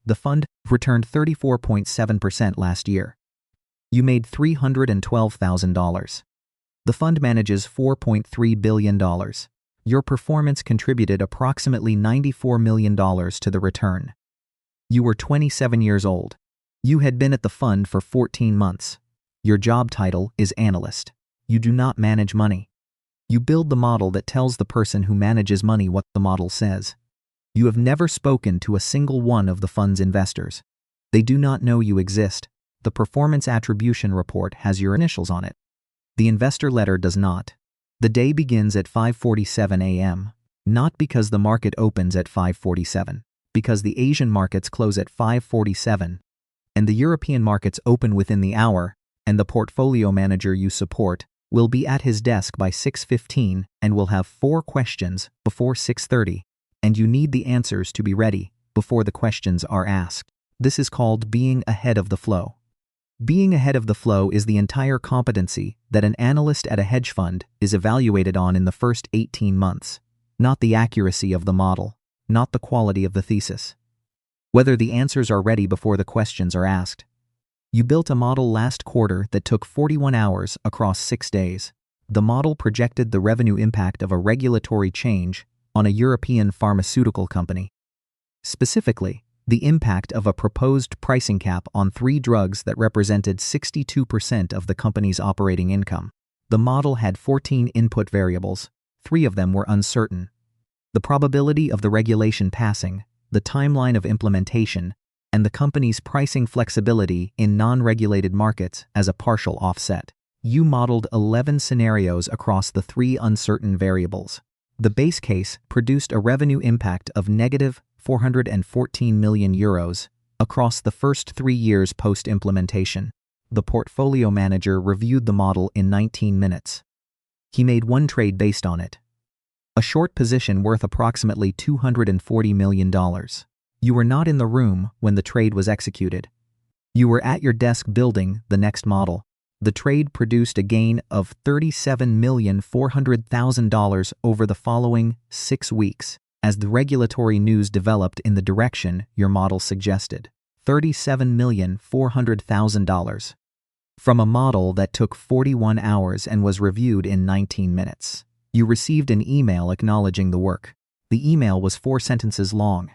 The fund returned 34.7% last year. You made $312,000. The fund manages $4.3 billion. Your performance contributed approximately $94 million to the return. You were 27 years old. You had been at the fund for 14 months. Your job title is analyst. You do not manage money. You build the model that tells the person who manages money what the model says. You have never spoken to a single one of the fund's investors. They do not know you exist. The performance attribution report has your initials on it. The investor letter does not. The day begins at 5:47 a.m., not because the market opens at 5:47, because the Asian markets close at 5:47, and the European markets open within the hour, and the portfolio manager you support will be at his desk by 6:15 and will have 4 questions before 6:30, and you need the answers to be ready before the questions are asked. This is called being ahead of the flow. Being ahead of the flow is the entire competency that an analyst at a hedge fund is evaluated on in the first 18 months, not the accuracy of the model, not the quality of the thesis. Whether the answers are ready before the questions are asked. You built a model last quarter that took 41 hours across 6 days. The model projected the revenue impact of a regulatory change on a European pharmaceutical company. Specifically, the impact of a proposed pricing cap on 3 drugs that represented 62% of the company's operating income. The model had 14 input variables. 3 of them were uncertain. The probability of the regulation passing, the timeline of implementation, and the company's pricing flexibility in non-regulated markets as a partial offset. You modeled 11 scenarios across the 3 uncertain variables. The base case produced a revenue impact of negative 414 million euros across the first 3 years post-implementation. The portfolio manager reviewed the model in 19 minutes. He made 1 trade based on it. A short position worth approximately $240 million. You were not in the room when the trade was executed. You were at your desk building the next model. The trade produced a gain of $37,400,000 over the following 6 weeks, as the regulatory news developed in the direction your model suggested. $37,400,000. From a model that took 41 hours and was reviewed in 19 minutes. You received an email acknowledging the work. The email was 4 sentences long.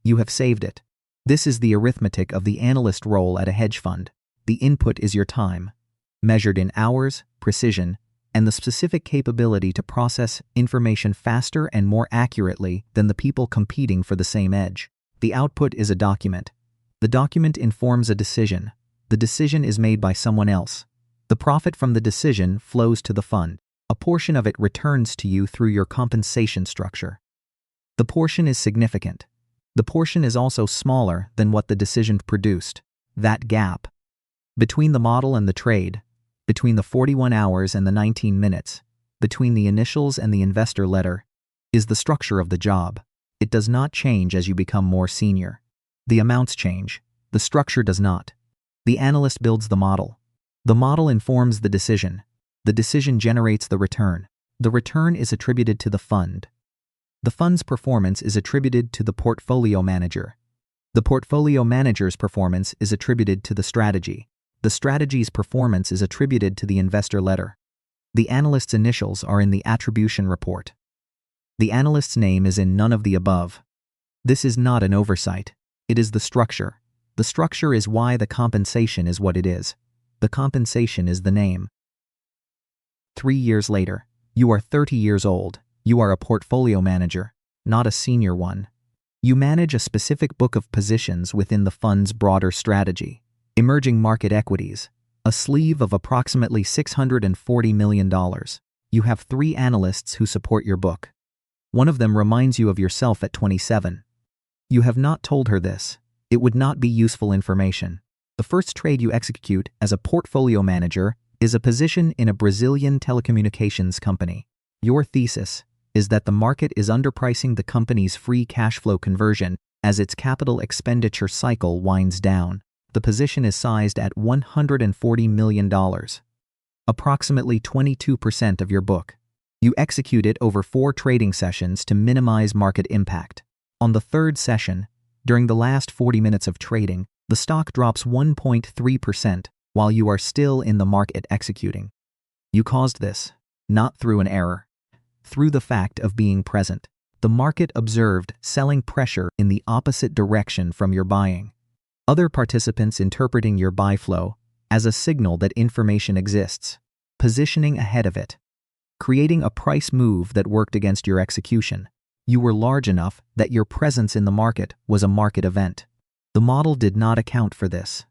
You have saved it. This is the arithmetic of the analyst role at a hedge fund. The input is your time, measured in hours, precision, and the specific capability to process information faster and more accurately than the people competing for the same edge. The output is a document. The document informs a decision. The decision is made by someone else. The profit from the decision flows to the fund. A portion of it returns to you through your compensation structure. The portion is significant. The portion is also smaller than what the decision produced. That gap between the model and the trade, between the 41 hours and the 19 minutes, between the initials and the investor letter, is the structure of the job. It does not change as you become more senior. The amounts change. The structure does not. The analyst builds the model. The model informs the decision. The decision generates the return. The return is attributed to the fund. The fund's performance is attributed to the portfolio manager. The portfolio manager's performance is attributed to the strategy. The strategy's performance is attributed to the investor letter. The analyst's initials are in the attribution report. The analyst's name is in none of the above. This is not an oversight. It is the structure. The structure is why the compensation is what it is. The compensation is the name. 3 years later, you are 30 years old. You are a portfolio manager, not a senior one. You manage a specific book of positions within the fund's broader strategy. Emerging market equities, a sleeve of approximately $640 million. You have 3 analysts who support your book. One of them reminds you of yourself at 27. You have not told her this. It would not be useful information. The first trade you execute as a portfolio manager is a position in a Brazilian telecommunications company. Your thesis is that the market is underpricing the company's free cash flow conversion as its capital expenditure cycle winds down. The position is sized at $140 million, approximately 22% of your book. You execute it over 4 trading sessions to minimize market impact. On the 3rd session, During the last 40 minutes of trading, the stock drops 1.3% while you are still in the market executing. You caused this, not through an error, through the fact of being present. The market observed selling pressure in the opposite direction from your buying. Other participants interpreting your buy flow as a signal that information exists, positioning ahead of it, creating a price move that worked against your execution. You were large enough that your presence in the market was a market event. The model did not account for this.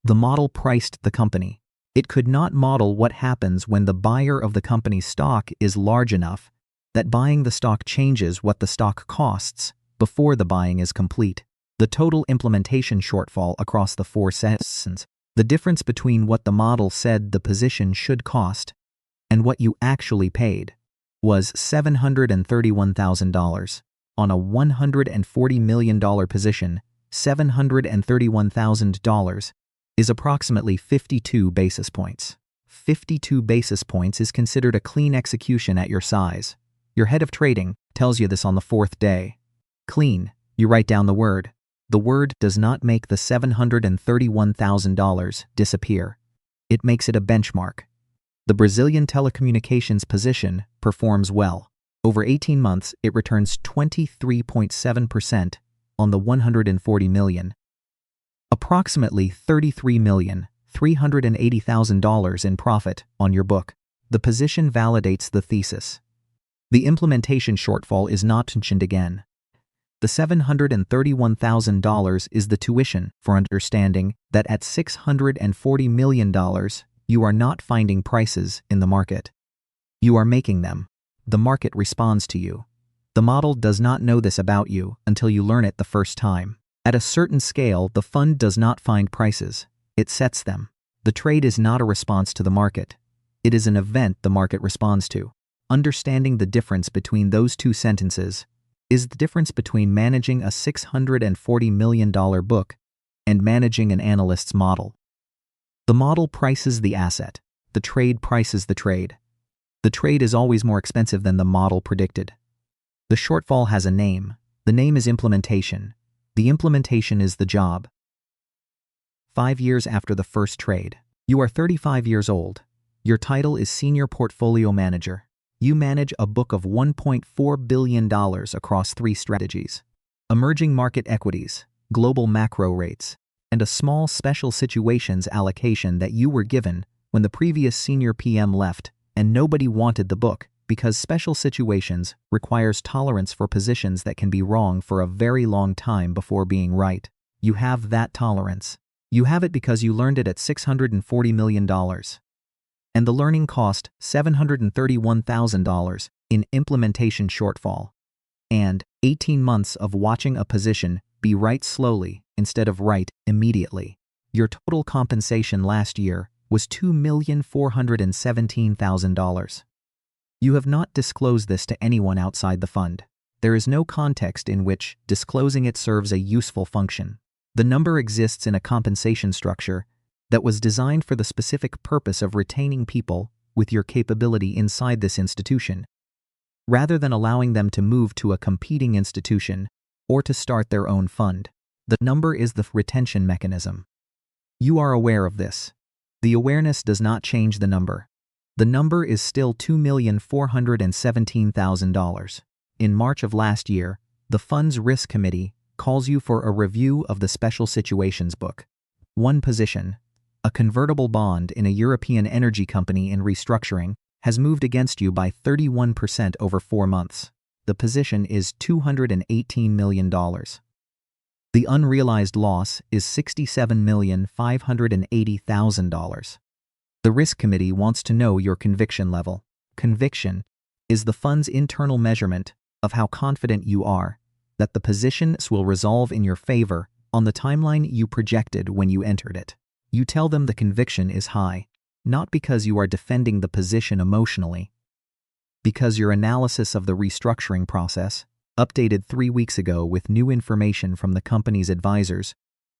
The model priced the company. It could not model what happens when the buyer of the company's stock is large enough that buying the stock changes what the stock costs before the buying is complete. The total implementation shortfall across the 4 sessions, the difference between what the model said the position should cost and what you actually paid, was $731,000. On a $140 million position, $731,000 is approximately 52 basis points. 52 basis points is considered a clean execution at your size. Your head of trading tells you this on the 4th day. Clean, you write down the word. The word does not make the $731,000 disappear. It makes it a benchmark. The Brazilian telecommunications position performs well. Over 18 months, it returns 23.7% on the $140 million. Approximately $33,380,000 in profit on your book. The position validates the thesis. The implementation shortfall is not mentioned again. The $731,000 is the tuition for understanding that at $640 million, you are not finding prices in the market. You are making them. The market responds to you. The model does not know this about you until you learn it the first time. At a certain scale, the fund does not find prices. It sets them. The trade is not a response to the market. It is an event the market responds to. Understanding the difference between those two sentences is the difference between managing a $640 million book and managing an analyst's model. The model prices the asset. The trade prices the trade. The trade is always more expensive than the model predicted. The shortfall has a name. The name is implementation. The implementation is the job. 5 years after the first trade. You are 35 years old. Your title is Senior Portfolio Manager. You manage a book of $1.4 billion across 3 strategies: emerging market equities, global macro rates, and a small special situations allocation that you were given when the previous senior PM left and nobody wanted the book because special situations requires tolerance for positions that can be wrong for a very long time before being right. You have that tolerance. You have it because you learned it at $640 million. And the learning cost $731,000 in implementation shortfall. And 18 months of watching a position be right slowly instead of right immediately. Your total compensation last year was $2,417,000. You have not disclosed this to anyone outside the fund. There is no context in which disclosing it serves a useful function. The number exists in a compensation structure that was designed for the specific purpose of retaining people with your capability inside this institution, rather than allowing them to move to a competing institution or to start their own fund. The number is the retention mechanism. You are aware of this. The awareness does not change the number. The number is still $2,417,000. In March of last year, the fund's risk committee calls you for a review of the special situations book. One position, a convertible bond in a European energy company in restructuring, has moved against you by 31% over 4 months. The position is $218 million. The unrealized loss is $67,580,000. The risk committee wants to know your conviction level. Conviction is the fund's internal measurement of how confident you are that the positions will resolve in your favor on the timeline you projected when you entered it. You tell them the conviction is high, not because you are defending the position emotionally, because your analysis of the restructuring process, updated 3 weeks ago with new information from the company's advisors,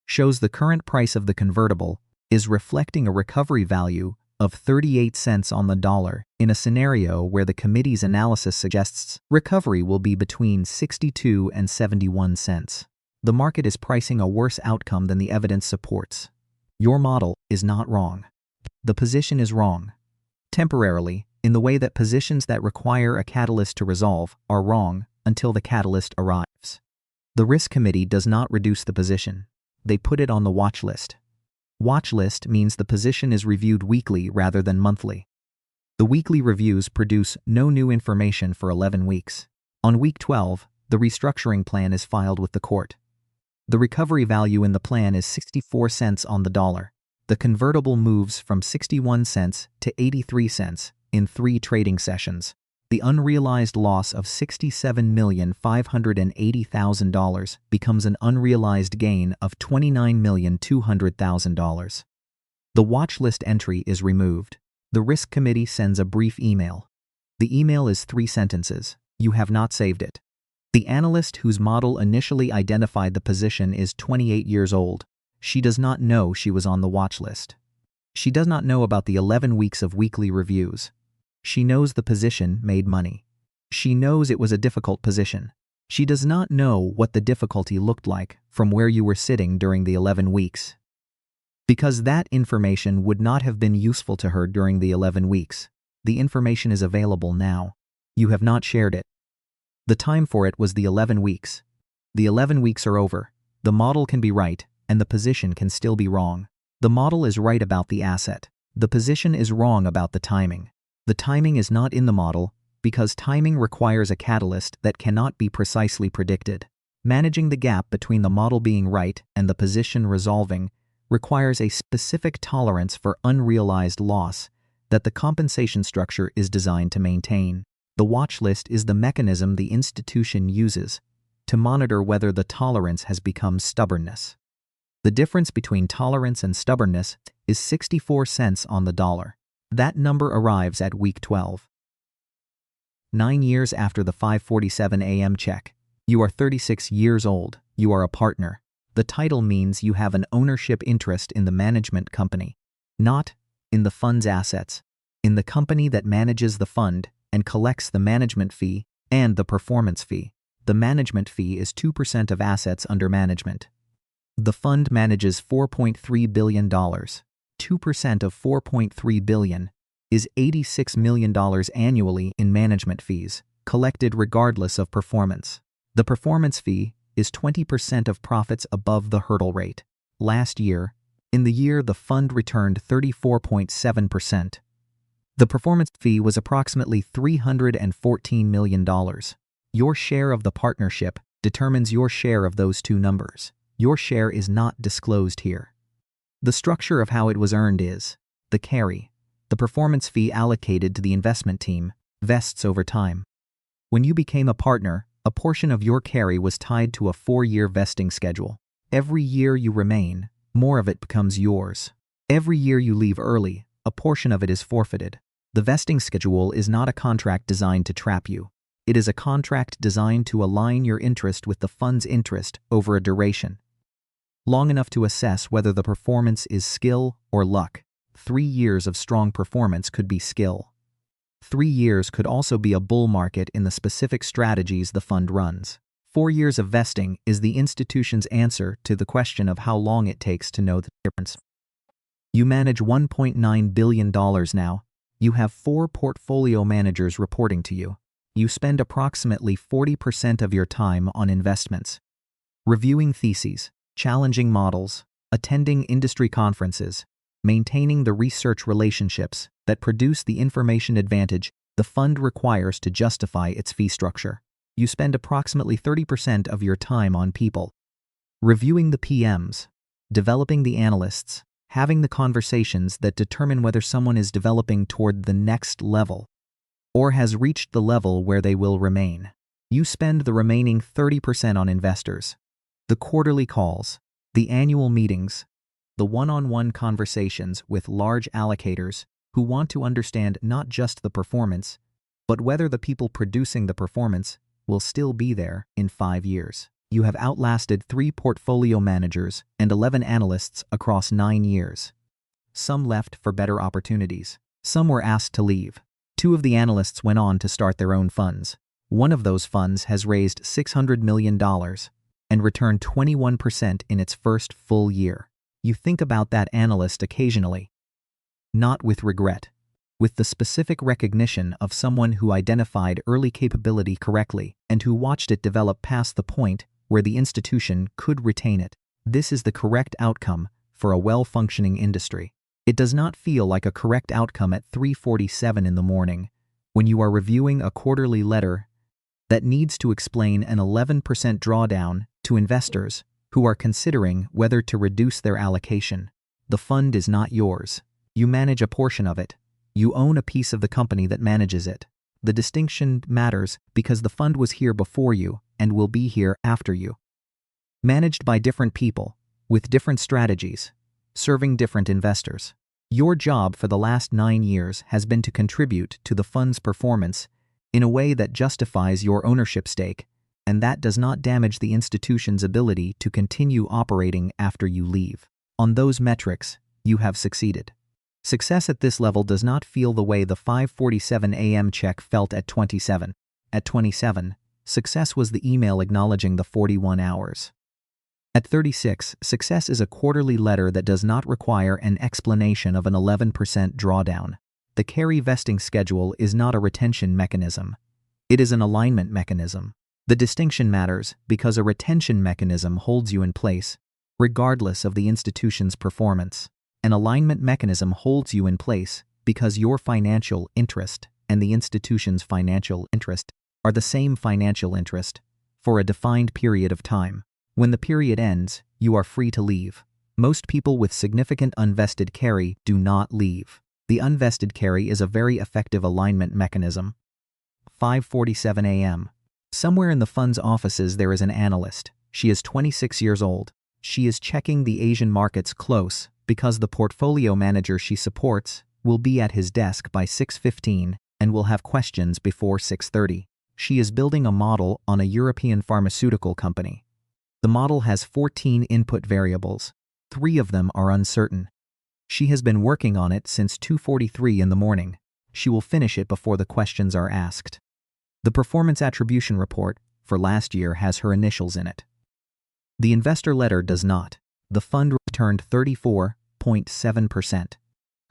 shows the current price of the convertible is reflecting a recovery value of 38 cents on the dollar in a scenario where the committee's analysis suggests recovery will be between 62 and 71 cents. The market is pricing a worse outcome than the evidence supports. Your model is not wrong. The position is wrong. Temporarily, in the way that positions that require a catalyst to resolve are wrong until the catalyst arrives. The risk committee does not reduce the position. They put it on the watch list. Watch list means the position is reviewed weekly rather than monthly. The weekly reviews produce no new information for 11 weeks. On week 12, the restructuring plan is filed with the court. The recovery value in the plan is 64 cents on the dollar. The convertible moves from 61 cents to 83 cents in 3 trading sessions. The unrealized loss of $67,580,000 becomes an unrealized gain of $29,200,000. The watch list entry is removed. The risk committee sends a brief email. The email is 3 sentences. You have not saved it. The analyst whose model initially identified the position is 28 years old. She does not know she was on the watch list. She does not know about the 11 weeks of weekly reviews. She knows the position made money. She knows it was a difficult position. She does not know what the difficulty looked like from where you were sitting during the 11 weeks. Because that information would not have been useful to her during the 11 weeks. The information is available now. You have not shared it. The time for it was the 11 weeks. The 11 weeks are over. The model can be right, and the position can still be wrong. The model is right about the asset. The position is wrong about the timing. The timing is not in the model because timing requires a catalyst that cannot be precisely predicted. Managing the gap between the model being right and the position resolving requires a specific tolerance for unrealized loss that the compensation structure is designed to maintain. The watch list is the mechanism the institution uses to monitor whether the tolerance has become stubbornness. The difference between tolerance and stubbornness is 64 cents on the dollar. That number arrives at week 12. 9 years after the 5:47 a.m. check. You are 36 years old. You are a partner. The title means you have an ownership interest in the management company, not in the fund's assets, in the company that manages the fund and collects the management fee and the performance fee. The management fee is 2% of assets under management. The fund manages $4.3 billion. 2% of $4.3 billion is $86 million annually in management fees, collected regardless of performance. The performance fee is 20% of profits above the hurdle rate. Last year, in the year the fund returned 34.7%. The performance fee was approximately $314 million. Your share of the partnership determines your share of those two numbers. Your share is not disclosed here. The structure of how it was earned is the carry. The performance fee allocated to the investment team vests over time. When you became a partner, a portion of your carry was tied to a 4-year vesting schedule. Every year you remain, more of it becomes yours. Every year you leave early, a portion of it is forfeited. The vesting schedule is not a contract designed to trap you. It is a contract designed to align your interest with the fund's interest over a duration long enough to assess whether the performance is skill or luck. 3 years of strong performance could be skill. 3 years could also be a bull market in the specific strategies the fund runs. 4 years of vesting is the institution's answer to the question of how long it takes to know the difference. You manage $1.9 billion now. You have 4 portfolio managers reporting to you. You spend approximately 40% of your time on investments, reviewing theses, challenging models, attending industry conferences, maintaining the research relationships that produce the information advantage the fund requires to justify its fee structure. You spend approximately 30% of your time on people, reviewing the PMs, developing the analysts, having the conversations that determine whether someone is developing toward the next level or has reached the level where they will remain. You spend the remaining 30% on investors, the quarterly calls, the annual meetings, the one-on-one conversations with large allocators who want to understand not just the performance, but whether the people producing the performance will still be there in 5 years. You have outlasted 3 portfolio managers and 11 analysts across 9 years. Some left for better opportunities. Some were asked to leave. 2 of the analysts went on to start their own funds. One of those funds has raised $600 million. and returned 21% in its first full year. You think about that analyst occasionally. Not with regret. With the specific recognition of someone who identified early capability correctly and who watched it develop past the point where the institution could retain it. This is the correct outcome for a well-functioning industry. It does not feel like a correct outcome at 3:47 in the morning when you are reviewing a quarterly letter that needs to explain an 11% drawdown to investors who are considering whether to reduce their allocation. The fund is not yours. You manage a portion of it. You own a piece of the company that manages it. The distinction matters because the fund was here before you and will be here after you. Managed by different people, with different strategies, serving different investors. Your job for the last 9 years has been to contribute to the fund's performance in a way that justifies your ownership stake, and that does not damage the institution's ability to continue operating after you leave. On those metrics, you have succeeded. Success at this level does not feel the way the 5:47 a.m. check felt at 27. At 27, success was the email acknowledging the 41 hours. At 36, success is a quarterly letter that does not require an explanation of an 11% drawdown. The carry vesting schedule is not a retention mechanism. It is an alignment mechanism. The distinction matters because a retention mechanism holds you in place, regardless of the institution's performance. An alignment mechanism holds you in place because your financial interest and the institution's financial interest are the same financial interest for a defined period of time. When the period ends, you are free to leave. Most people with significant unvested carry do not leave. The unvested carry is a very effective alignment mechanism. 5:47 a.m. Somewhere in the fund's offices there is an analyst. She is 26 years old. She is checking the Asian markets close because the portfolio manager she supports will be at his desk by 6:15 and will have questions before 6:30. She is building a model on a European pharmaceutical company. The model has 14 input variables. 3 of them are uncertain. She has been working on it since 2:43 in the morning. She will finish it before the questions are asked. The performance attribution report for last year has her initials in it. The investor letter does not. The fund returned 34.7%.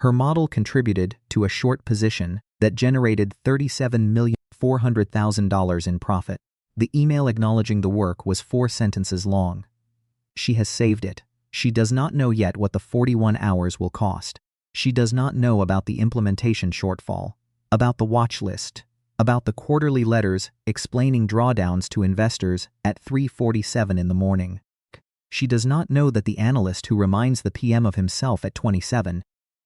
Her model contributed to a short position that generated $37,400,000 in profit. The email acknowledging the work was 4 sentences long. She has saved it. She does not know yet what the 41 hours will cost. She does not know about the implementation shortfall, about the watch list, about the quarterly letters explaining drawdowns to investors at 3:47 in the morning. She does not know that the analyst who reminds the PM of himself at 27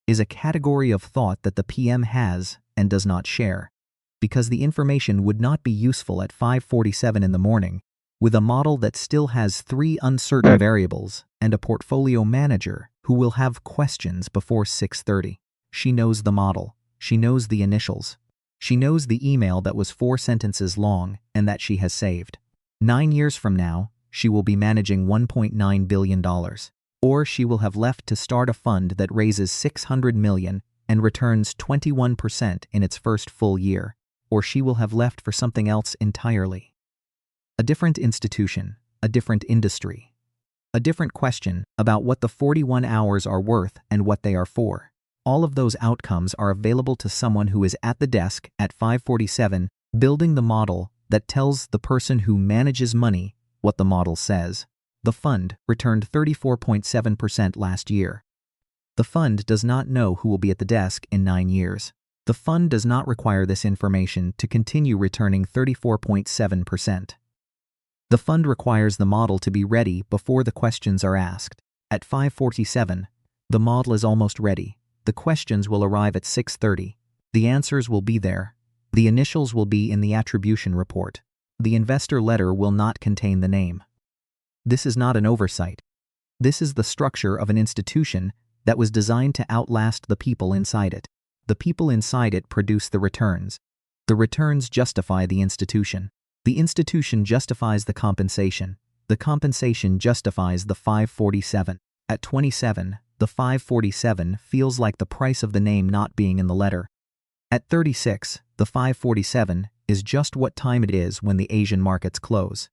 is a category of thought that the PM has and does not share, because the information would not be useful at 5:47 in the morning with a model that still has 3 uncertain variables and a portfolio manager who will have questions before 6:30. She knows the model. She knows the initials. She knows the email that was 4 sentences long and that she has saved. 9 years from now, she will be managing $1.9 billion. Or she will have left to start a fund that raises $600 million and returns 21% in its first full year. Or she will have left for something else entirely. A different institution, a different industry. A different question about what the 41 hours are worth and what they are for. All of those outcomes are available to someone who is at the desk at 5:47 building the model that tells the person who manages money what the model says. The fund returned 34.7% last year. The fund does not know who will be at the desk in 9 years. The fund does not require this information to continue returning 34.7%. The fund requires the model to be ready before the questions are asked. At 5:47, the model is almost ready. The questions will arrive at 6:30. The answers will be there. The initials will be in the attribution report. The investor letter will not contain the name. This is not an oversight. This is the structure of an institution that was designed to outlast the people inside it. The people inside it produce the returns. The returns justify the institution. The institution justifies the compensation. The compensation justifies the 5:47. At 27, the 5:47 feels like the price of the name not being in the letter. At 36, the 5:47 is just what time it is when the Asian markets close.